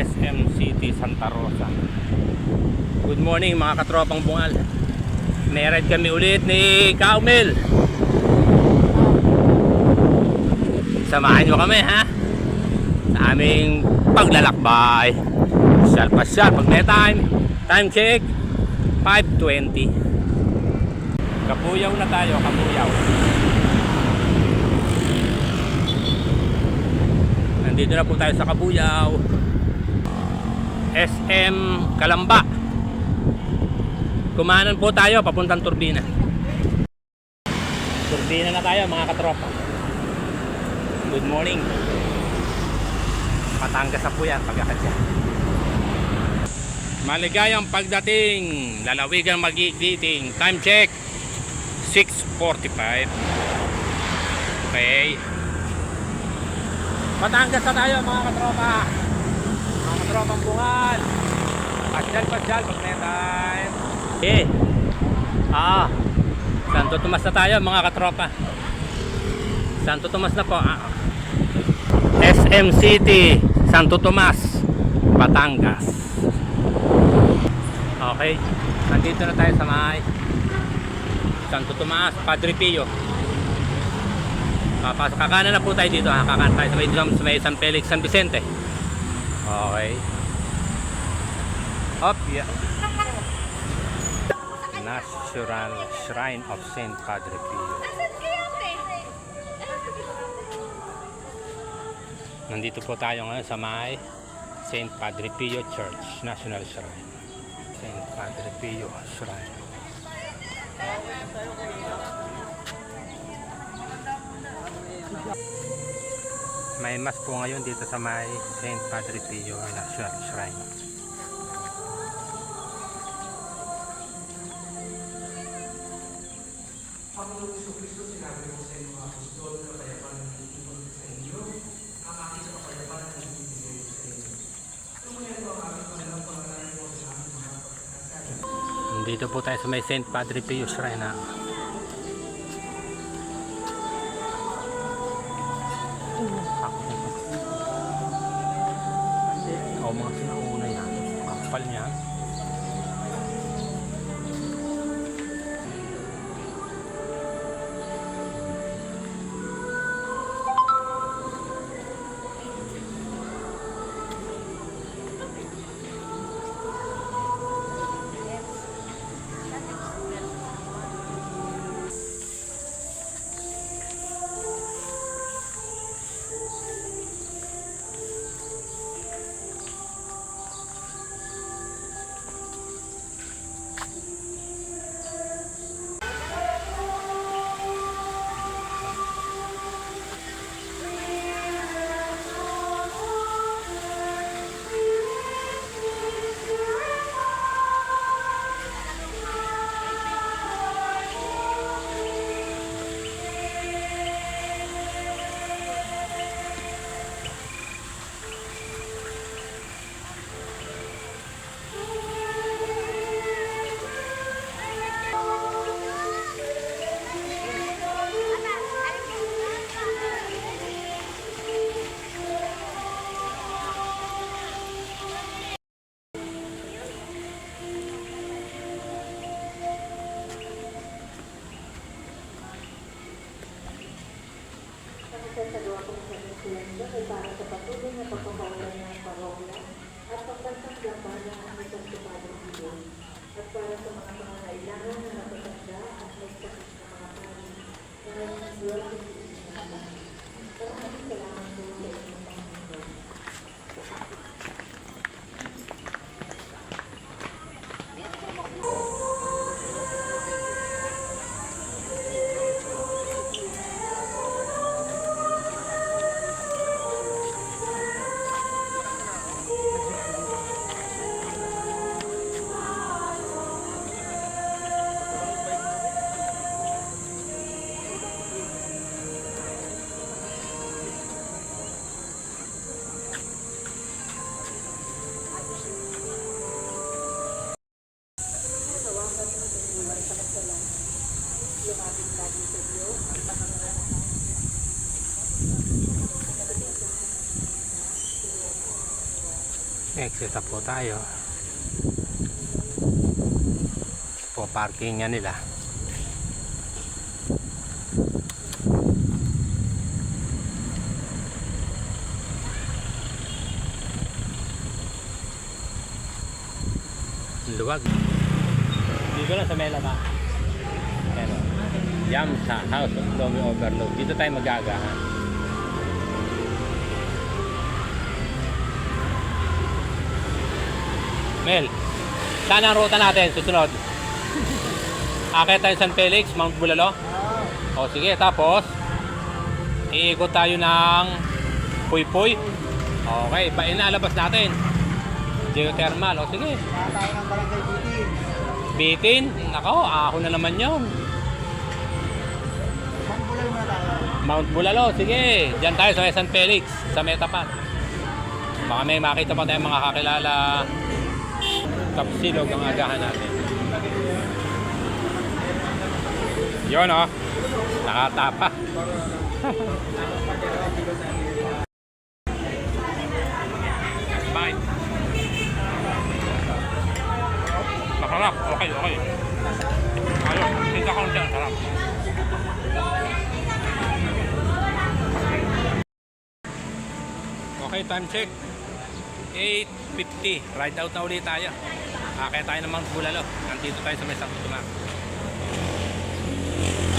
SM City, Santa Rosa. Good morning mga katropang bungal. May ride kami ulit ni Kaumel. Samahan nyo kami ha sa aming paglalakbay. Pasyal pag may time check 5:20. Kabuyaw na tayo, Kabuyaw. Nandito na po tayo sa Kabuyaw. SM Calamba. Kumanan po tayo papuntang Turbina. Turbina na tayo mga katropa. Good morning. Patangas na po yan pagkakadya. Maligayang pagdating. Lalawigan magigiting. Time check 6:45. Okay. Patangas na tayo mga katropa. Mga katropang bungal. Pasyal pag may time. Santo Tomas na tayo mga katropa. Santo Tomas na po. SM City, Santo Tomas, Batangas. Okay. Nandito na tayo sa may Santo Tomas, Padre Pio. Kakanan na po tayo dito ha. Kakanan tayo sa may San Felix, San Vicente. Okay. Up, yeah. Natural Shrine of Saint Padre Pio. Nandito po tayo ngayon sa may Saint Padre Pio Church, National Shrine. Saint Padre Pio Shrine. May mas po ngayon dito sa may Saint Padre Pio National Shrine. Panginoong Jesucristo, sinabi mo sa iyong mga apostol, kapayapaan ng iibig sa inyo, ang aking kapayapaan ng ibibigay ko sa inyo. Tumuyan mo ang aming Panginoong pangalan mo sa aming mga pagkakasala. Dito po tayo sa may Saint Padre Pio Shrine na. Mga sinauna yan. Kapal niya. Exit na po tayo. Po parking nga nila. Luwag. Dito lang sa Mela ba? Ano? Yam sa House of Lomi Overload. Dito tayo magagahan. Mel, saan ang ruta natin? Susunod. Akit tayo San Felix, Mount Bulalo. O sige, tapos iikot tayo ng Puypuy. Okay, inaalabas natin. Geothermal. O sige. Tayo ng Barangay Bitin. Bitin. Nako, ako na naman yun. Mangbulan muna tayo. Mount Bulalo. Sige. Diyan tayo sa San Felix. Sa Metapan. Baka may makita pa tayong mga kakilala. Tapsilog ang agahan natin. Yun o. Nakatapa. Bye. Masarap. Okay. Ayun. Kita ko dyan. Sarap. Okay, time check. 8:50. Ride out na ulit tayo. Kaya tayo ng Mount Bulalo. Nandito tayo sa may Santo Tomas.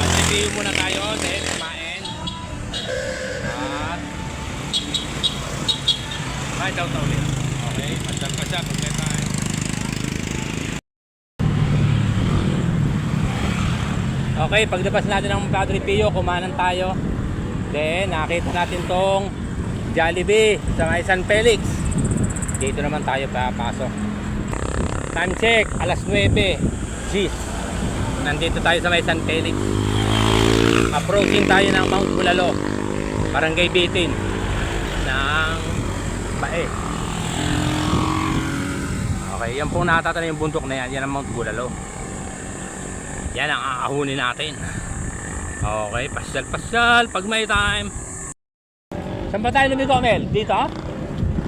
At review muna tayo. Then kumain. At ride out na ulit. Okay, pasyal pa siya. Complete time. Okay, pagdapas natin ng Padre Pio, kumanan tayo. Then nakita natin tong Jollibee sa may San Felix. Dito naman tayo papasok. Time check, alas 9. Gis. Nandito tayo sa may San Felix. Approaching tayo ng Mount Bulalo. Barangay Bitin. Ng Bae. Okay, yan po nakatatan yung bundok na yan. Yan ang Mount Bulalo. Yan ang aahunin natin. Okay, pasyal pag may time. Saan ba tayo lumigo, Mel? Dito?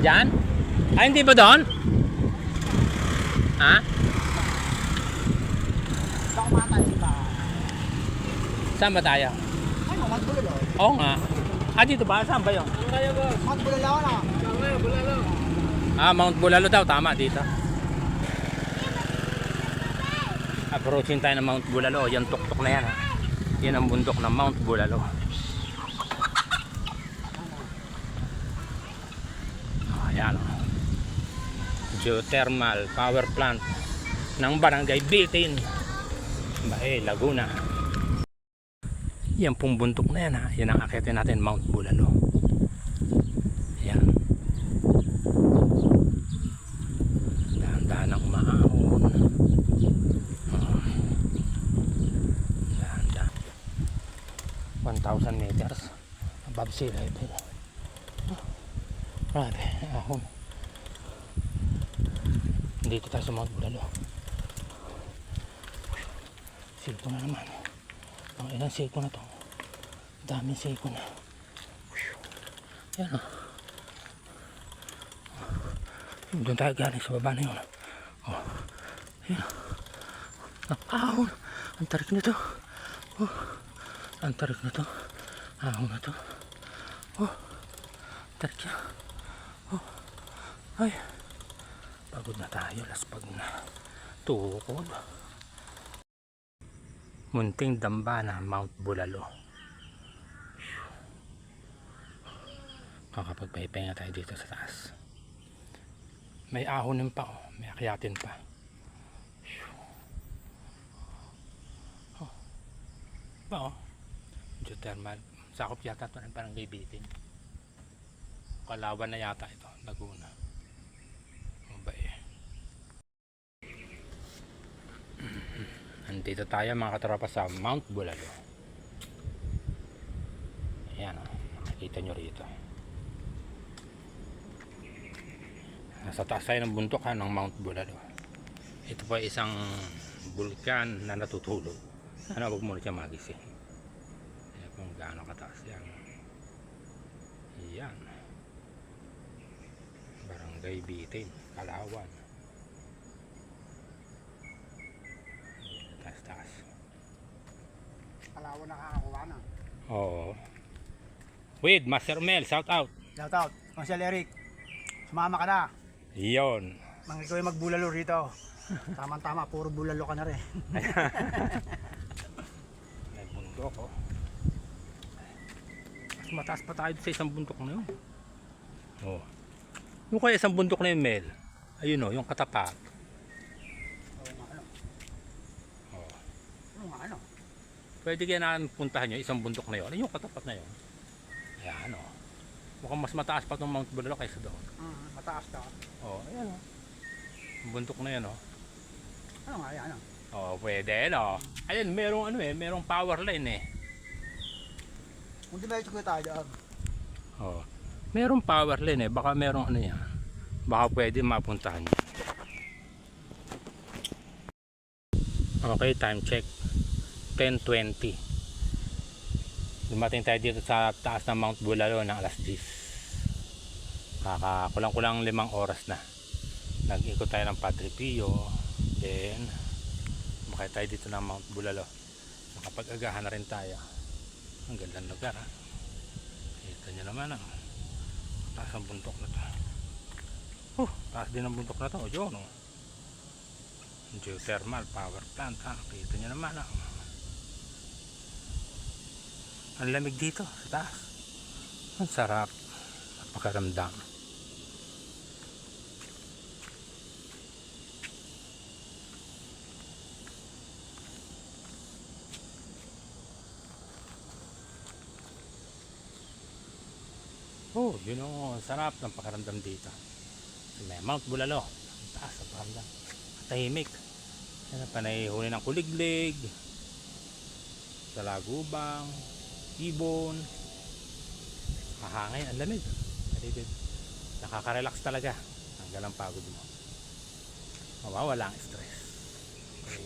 Diyan? Ay, hindi ba doon? Ha? Baka matay si ba? Saan ba tayo? Ano, Magbulalo? Oo nga. Dito ba? Saan ba yun? Magbulalo na. Mount Bulalo daw. Tama, dito. Approaching tayo ng Mount Bulalo. Yan tuktok na yan. Ha? Yan ang bundok ng Mount Bulalo. Ayan. Geothermal power plant ng Barangay Bitin, Bae, Laguna. Yan pong bundok na yan ha. Yan ang akitin natin, Mount Bulalo. Yan. Dahan-dahan ang umaahon. Dahan-dahan. 1,000 meters above sea level. Grabe, ahon. Dito tayo sa Mount Bulalo. Siko na naman. Ang ilang siko na to. Daming siko na. Yan o. Doon tayo galing sa baba na yun. Yan o. Ahon. Ang tarik na to. Ang tarik na to. Ahon na to. Tarik na. Ay. Pagod na tayo, laspag na. Tukod. Munting dambana, Mount Bulalo. Makakapagpahipahinga tayo dito sa taas. May ahonin pa, may akyatin pa. Geothermal. Sakop yata ito ng Barangay Bitin. Kalawan na yata ito, Laguna. Nandito tayo mga katropa sa Mount Bulalo. Ayan o, nakikita nyo rito. Nasa taas tayo ng bundok ng Mount Bulalo. Ito po ay isang bulkan na natutulog. Sana wag muna siya magising. Ayan kung gaano kataas yan. Ayan. Barangay Barangay Bitin, Kalawan. Taas. Alawa nakakakuha na. Oo. With Master Mel, shout out. Shout out. Marcel Eric. Sumama ka na. Iyon. Mang ikaw ay magbulalo rito. Tama-tama, puro bulalo ka na rin. Nagbundok oh. Mas mataas pa tayo sa isang bundok na yun. Oh. Yung kaya isang bundok na yun, Mel. Ayun oh, yung katapat. Oo nga ano. Oh. Oo nga ano. Pwede kaya namin puntahan nyo, isang bundok na yun. Ayun yung katapat na yun. Ayan oh. Mukhang mas mataas pa itong Mount Bulalo kaysa doon. Mataas ka. Oh, ayan oh. Yung bundok na yan oh. Ano nga yan ano. Oh, pwede no. Ayun, merong ano eh, merong power line eh. Kung di ba ito tayo dyan. Oh. Merong power line eh, baka merong ano yan. Baka pwede mapuntahan niya. Okay, time check. 10:20. Dumating tayo dito sa taas ng Mount Bulalo ng alas 10. Kulang-kulang 5 oras na. Nag-ikot tayo ng Padre Pio. Then makaya tayo dito ng Mount Bulalo. Nakapag-agahan na rin tayo. Ang gandang lugar ha. Kita nyo naman ang taas ng bundok na to. Taas din ang bundok na to. Yun oh. Geothermal power plant ha. Kita nyo naman ha. Ang lamig dito sa taas. Ang sarap at pakaramdam. Oh, yun o, sarap ng pakaramdam dito. May Mount Bulalo. Ang taas ng pakaramdam. Tahimik. Yan ang panay-huli ng kuliglig. Salagubang. Ibon. Mahangin, ang lamig. Nakaka-relax talaga. Tanggal ang pagod mo. Mawawala ang stress. Okay.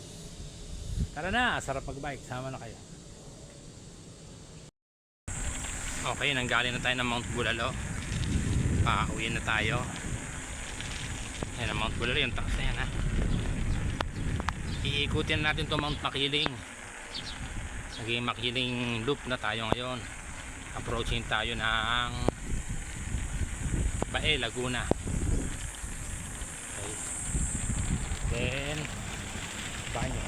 Tara na, sarap mag-bike. Sama na kayo. Okay, nanggaling na tayo ng Mount Bulalo. Pauwi na tayo. Ayan ang Mount Bulalo, yung taas na yan ha. Iikutin natin to Mount Makiling. Naging Makiling loop na tayo ngayon. Approaching tayo ng Bae, Laguna. Okay. Then Banyo.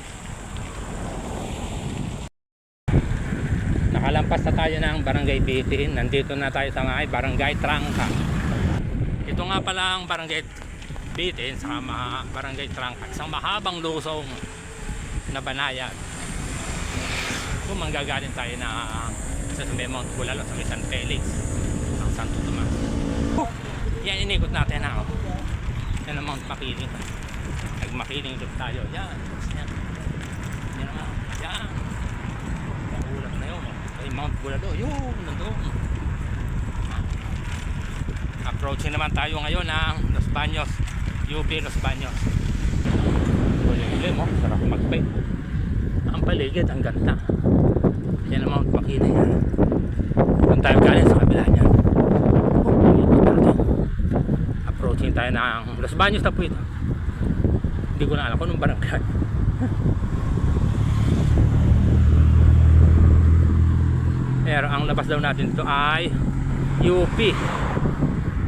Nakalampas na tayo ng Barangay Bitin. Nandito na tayo sa mga Barangay Trangka. Ito nga pala ang Barangay Bitin sa Barangay Trangka. Isang mahabang lusong na banayad. Kung manggagaling tayo na sa Mount Bulalo sa San Felix ang Santo Tomas. Yan, inikot natin na yan ang Mount Makiling. Nag-Makiling loop tayo. Yan. Yan naman. Yan. Ulap na yun. Ay, Mount Bulalo. Yun, nandun. Approaching naman tayo ngayon ng Los Baños. UP Los Baños. Kulilim mo. Sarap mag-bike. Ang paligid, ang ganda. Yan ang Mount Makiling. Kung tayo galing sa kabila niya. Approaching tayo ng Los Baños na po ito. Hindi ko na alam kung anong barangay. Pero ang labas daw natin ito ay UP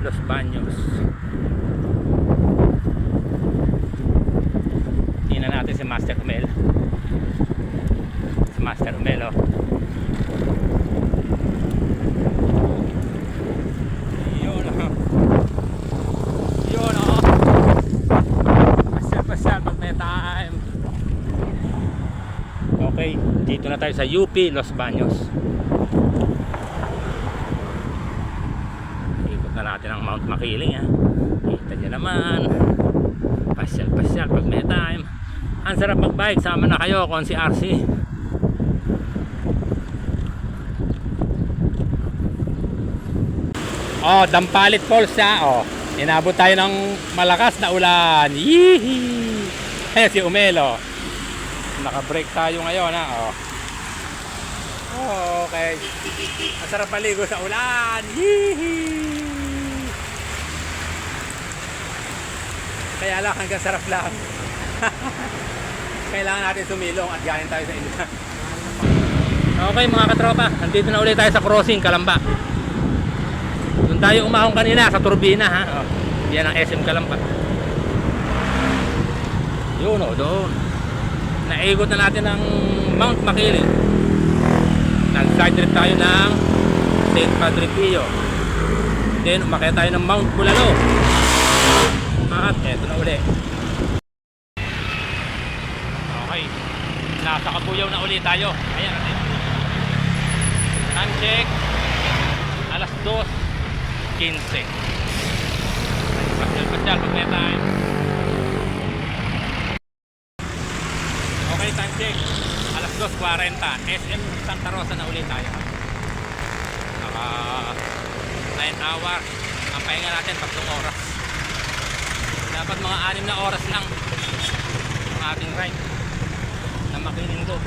Los Baños. Tingnan natin si Master Mel. Si Master Mel oh. Yun oh. Yun oh. Pasyal pag may time. Okay, dito na tayo sa UP Los Baños. Ikot na natin ang Mount Makiling ha. Kita nyo naman. Pasyal pag may time. Ang sarap mag-bike. Sama na kayo kung si RC. Oh, Dampalit Falls siya. Oh, inabot tayo ng malakas na ulan. Yee! Ayun si Umelo. Naka-break tayo ngayon ha. Oh. Oh, okay. Ang sarap maligo sa ulan. Yee! Kaya lang hanggang sarap lang. Kailangan natin sumilong at galing tayo sa inyo. Okay mga katropa, nandito na ulit tayo sa crossing Kalamba. Doon tayo umahon kanina sa turbina ha. Oh, yan ang SM Kalamba. Yun o, doon. Naigot na natin ang Mount Makiling. Nag-side trip tayo ng St. Padre Pio. Then umakyat tayo ng Mount Bulalo. At eto na uli. Okay. Nasa Kabuyaw na uli tayo. Ayan natin. Time check. Alas 2:15. Pasyal pag may time. Okay, time check. Alas 2:40. SM Santa Rosa na uli tayo. Naka 9 hours. Ang pahinga natin 3 oras. Dapat mga 6 na oras lang ang ating ride na Makiling Loop.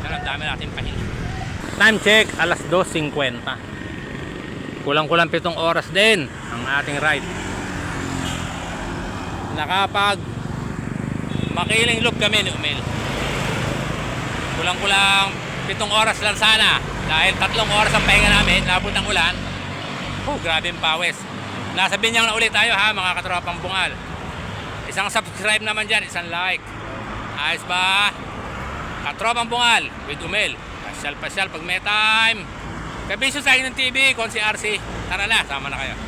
Pero ang dami natin pahinga. Time check, alas 2:50. Kulang-kulang 7 oras din ang ating ride. Nakapag Makiling Loop kami ni Umel. Kulang-kulang 7 oras lang sana. Dahil 3 oras ang pahinga namin, labot ng ulan. Oh, grabe yung pawis. Nasa Binyang na ulit tayo ha, mga katropang bungal. Isang subscribe naman dyan, isang like. Ayos ba? Katropang bungal with Umel. Pasyal pag may time. Kabisyo sa akin ng TV, Konsi RC. Tara na, sama na kayo.